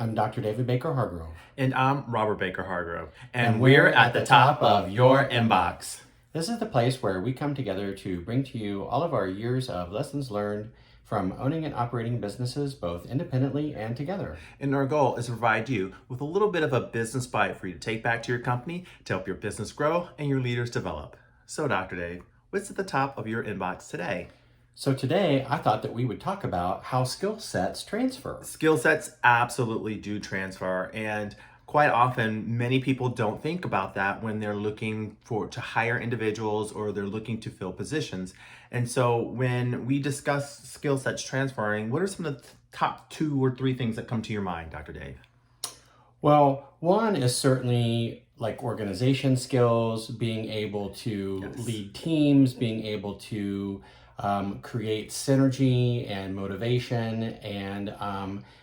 I'm Dr. David Baker Hargrove. And I'm Robert Baker Hargrove. And And we're we're at the top of your inbox. This is the place where we come together to bring to you all of our years of lessons learned from owning and operating businesses both independently and together. And our goal is to provide you with a little bit of a business bite for you to take back to your company to help your business grow and your leaders develop. So, Dr. Dave, what's at the top of your inbox today? So today I thought that we would talk about how skill sets transfer. Skill sets absolutely do transfer, and quite often many people don't think about that when they're looking to hire individuals or they're looking to fill positions. And so when we discuss skill sets transferring, what are some of the top 2 or 3 things that come to your mind, Dr. Dave? Well, one is certainly like organization skills, being able to lead teams, being able to create synergy and motivation, and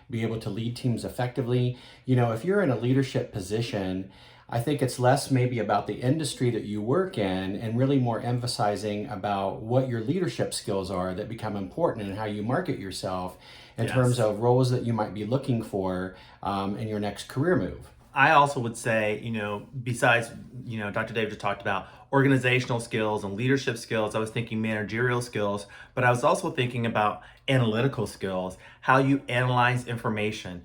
be able to lead teams effectively. You know, if you're in a leadership position, I think it's less maybe about the industry that you work in and really more emphasizing about what your leadership skills are that become important and how you market yourself in terms of roles that you might be looking for in your next career move. I also would say, besides, Dr. Dave just talked about organizational skills and leadership skills. I was thinking managerial skills, but I was also thinking about analytical skills, how you analyze information,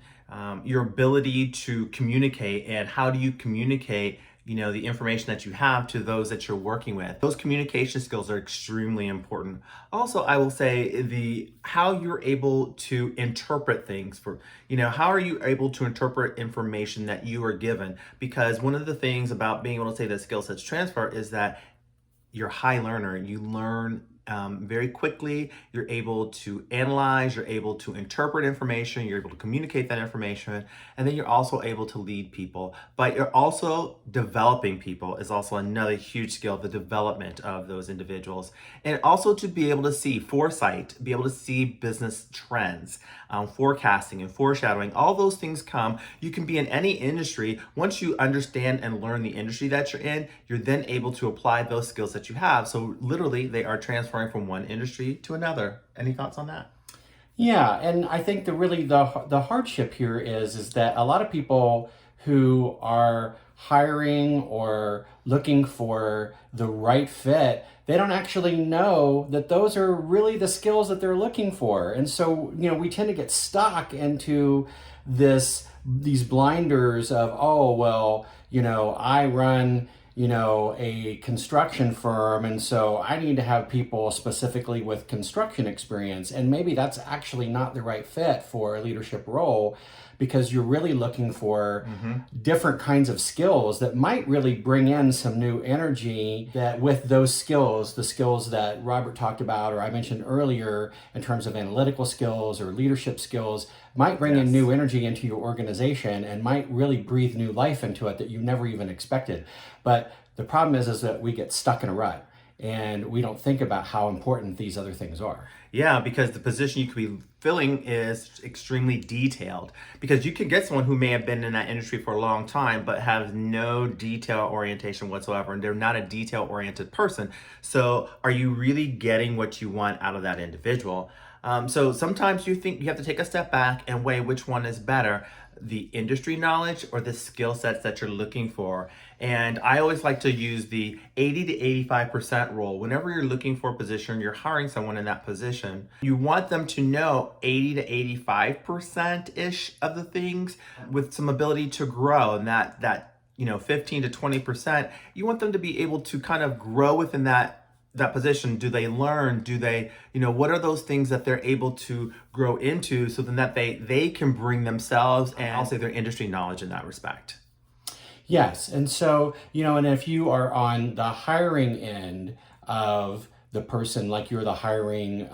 your ability to communicate, and how do you communicate the information that you have to those that you're working with. Those communication skills are extremely important. Also, I will say how you're able to interpret things how are you able to interpret information that you are given? Because one of the things about being able to say that skill sets transfer is that you're a high learner. You learn very quickly. You're able to analyze, you're able to interpret information, you're able to communicate that information, and then you're also able to lead people. But you're also developing people is also another huge skill, the development of those individuals. And also to be able to see foresight, be able to see business trends, forecasting and foreshadowing, all those things come. You can be in any industry. Once you understand and learn the industry that you're in, you're then able to apply those skills that you have. So literally they are transferring from one industry to another. Any thoughts on that? Yeah, and I think the hardship here is that a lot of people who are hiring or looking for the right fit, they don't actually know that those are really the skills that they're looking for. And so, we tend to get stuck into these blinders of, oh, well, I run a construction firm, and so I need to have people specifically with construction experience. And maybe that's actually not the right fit for a leadership role, because you're really looking for different kinds of skills that might really bring in some new energy, that with those skills, the skills that Robert talked about or I mentioned earlier in terms of analytical skills or leadership skills, might bring in new energy into your organization and might really breathe new life into it that you never even expected. But the problem is that we get stuck in a rut and we don't think about how important these other things are. Yeah, because the position you could be filling is extremely detailed, because you can get someone who may have been in that industry for a long time but has no detail orientation whatsoever, and they're not a detail oriented person. So are you really getting what you want out of that individual? So sometimes you think you have to take a step back and weigh which one is better, the industry knowledge or the skill sets that you're looking for. And I always like to use the 80 to 85% rule. Whenever you're looking for a position, you're hiring someone in that position, you want them to know 80 to 85%-ish of the things with some ability to grow. And that 15 to 20%, you want them to be able to kind of grow within that position. Do they learn? Do they, what are those things that they're able to grow into, so then that they can bring themselves and I'll say their industry knowledge in that respect? Yes. And so, and if you are on the hiring end of the person, like you're the hiring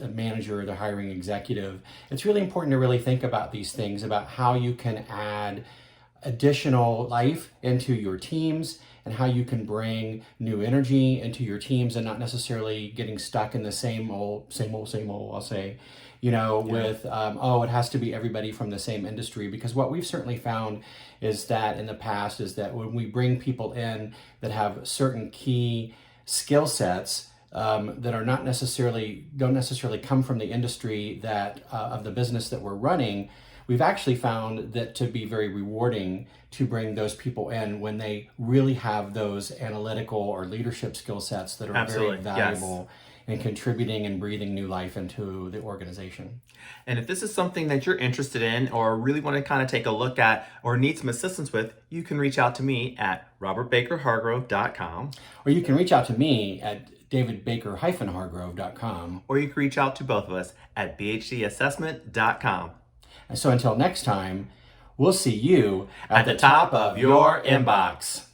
manager or the hiring executive, it's really important to really think about these things, about how you can add additional life into your teams and how you can bring new energy into your teams and not necessarily getting stuck in the same old, I'll say, with, it has to be everybody from the same industry. Because what we've certainly found is that in the past is that when we bring people in that have certain key skill sets that don't necessarily come from the industry that of the business that we're running, we've actually found that to be very rewarding to bring those people in when they really have those analytical or leadership skill sets that are very Absolutely. Yes. valuable in contributing and breathing new life into the organization. And if this is something that you're interested in or really want to kind of take a look at or need some assistance with, you can reach out to me at robertbakerhargrove.com. Or you can reach out to me at davidbaker-hargrove.com. Or you can reach out to both of us at bhdassessment.com. And so until next time, we'll see you At the top of your inbox.